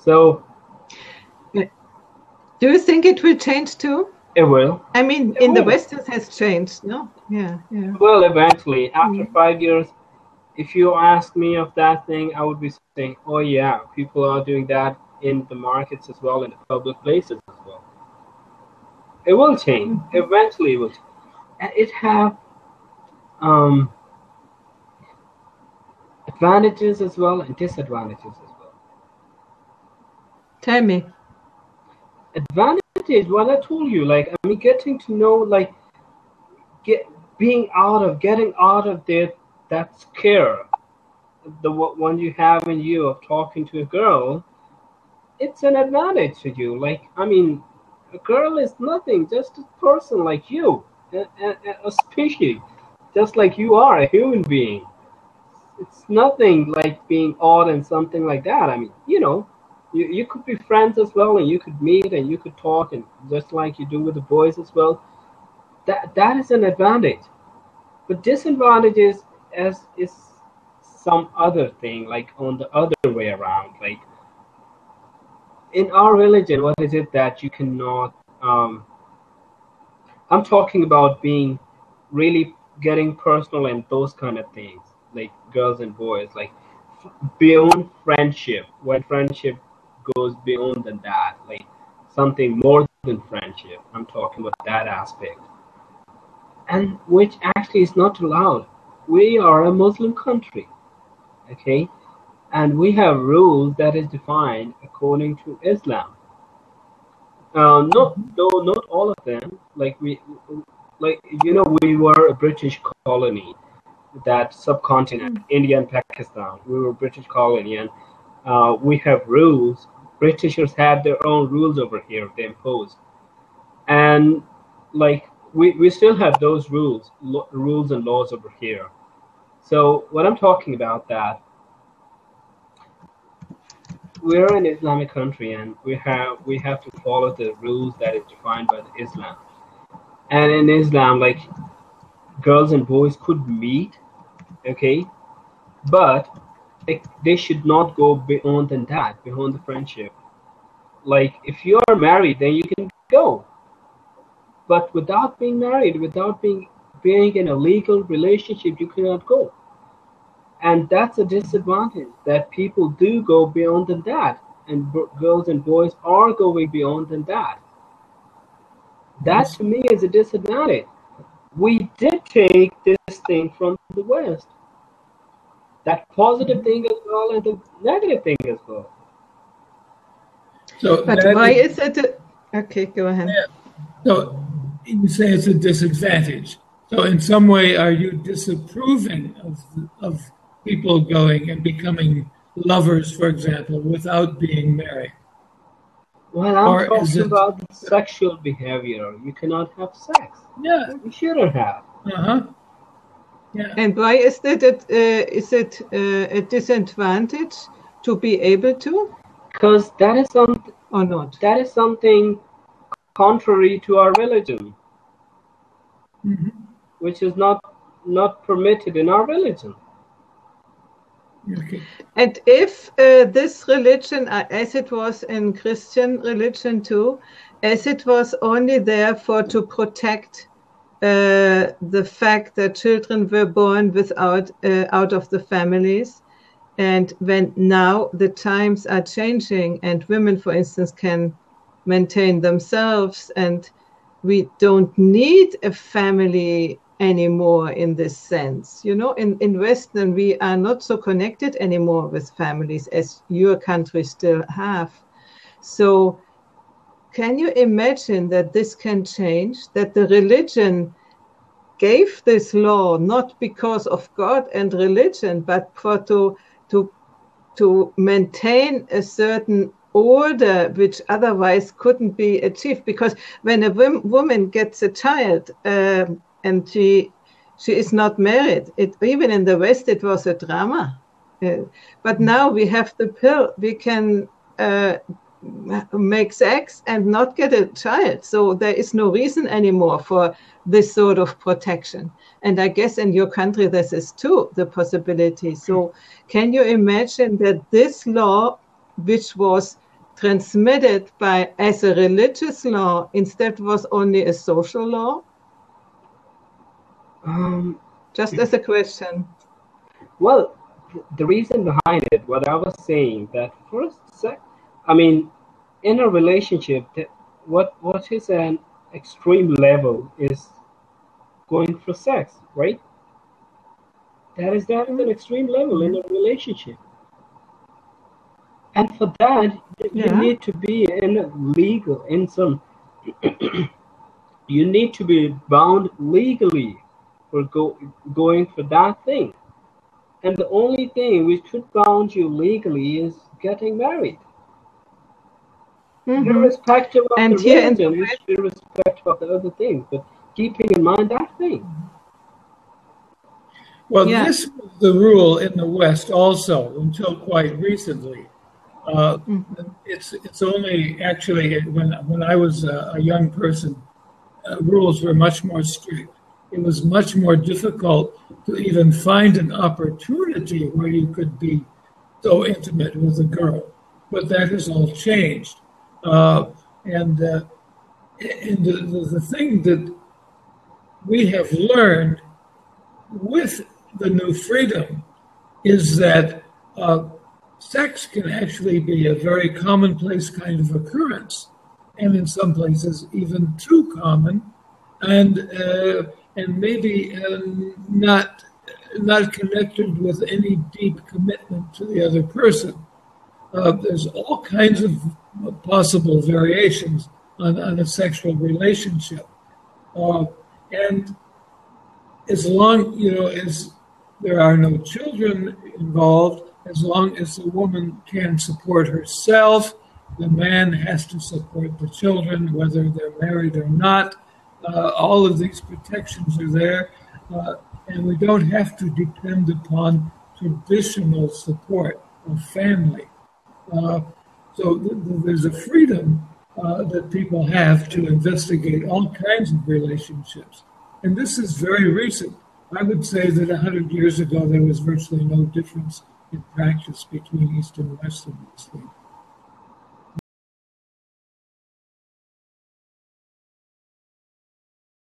So, do you think it will change too? It will. I mean, in the West it has changed, no? Yeah. Well, eventually, after 5 years, if you ask me of that thing, I would be saying, oh yeah, people are doing that in the markets as well, in the public places as well. It will change. Eventually it will change. And it have advantages as well and disadvantages as well. Tell me. Advantage, well, I told you, like, I mean, getting to know, like, getting out of that scare, the one you have in you of talking to a girl. It's an advantage to you. Like, I mean, a girl is nothing, just a person like you, a species, just like you are, a human being. It's nothing like being odd and something like that. I mean, you could be friends as well, and you could meet and you could talk, and just like you do with the boys as well. That is an advantage. But disadvantage is some other thing, like on the other way around. Like in our religion, what is it that you cannot? I'm talking about being really getting personal and those kind of things, like girls and boys, like beyond friendship. When friendship goes beyond than that, like something more than friendship. I'm talking about that aspect, and which actually is not allowed. We are a Muslim country, okay, and we have rules that is defined according to Islam. Not all of them. Like we were a British colony, that subcontinent, India and Pakistan. We were a British colony, and we have rules. Britishers had their own rules over here. They imposed, and like we still have those rules and laws over here. So what I'm talking about, that we're an Islamic country, and we have to follow the rules that is defined by the Islam. And in Islam, like, girls and boys could meet, okay, but they should not go beyond than that, beyond the friendship. Like, if you are married, then you can go, but without being married, without being in a legal relationship, you cannot go. And that's a disadvantage, that people do go beyond than that, and girls and boys are going beyond than that. That to me is a disadvantage. We did take this thing from the West, that positive thing as well and the negative thing as well. So, but why is it? Okay, go ahead. Yeah. So you say it's a disadvantage. So in some way, are you disapproving of people going and becoming lovers, for example, without being married? Well, I'm talking about sexual behavior. You cannot have sex. Yeah. You shouldn't have. Yeah. And why is that? Is it a disadvantage to be able to? Because that is something, or not? That is something contrary to our religion, which is not permitted in our religion. Okay. And if this religion, as it was in Christian religion too, as it was only there to protect the fact that children were born without out of the families, and when now the times are changing and women, for instance, can maintain themselves, and we don't need a family anymore in this sense. In Western, we are not so connected anymore with families as your country still have. So can you imagine that this can change, that the religion gave this law not because of God and religion, but to maintain a certain order which otherwise couldn't be achieved? Because when a woman gets a child and she is not married, even in the West it was a drama. But now we have the pill, we can make sex and not get a child. So there is no reason anymore for this sort of protection. And I guess in your country this is too the possibility. So can you imagine that this law, which was transmitted as a religious law instead was only a social law? Just as a question. Well, the reason behind it, what I was saying, that first, in a relationship, what is an extreme level is going for sex, right? That is an extreme level in a relationship. And for that, you need to be you need to be bound legally for going for that thing. And the only thing which could bound you legally is getting married. Irrespective of the religion, irrespective of the other things, but keeping in mind that thing. Well, this was the rule in the West also until quite recently. It's only actually when I was a young person, rules were much more strict. It was much more difficult to even find an opportunity where you could be so intimate with a girl. But that has all changed. And the thing that we have learned with the new freedom is that sex can actually be a very commonplace kind of occurrence, and in some places even too common, and maybe not connected with any deep commitment to the other person. There's all kinds of possible variations on a sexual relationship, and as long as there are no children involved, as long as the woman can support herself, the man has to support the children, whether they're married or not. All of these protections are there, and we don't have to depend upon traditional support of family. So there's a freedom that people have to investigate all kinds of relationships. And this is very recent. I would say that 100 years ago, there was virtually no difference in practice between East and West in this thing.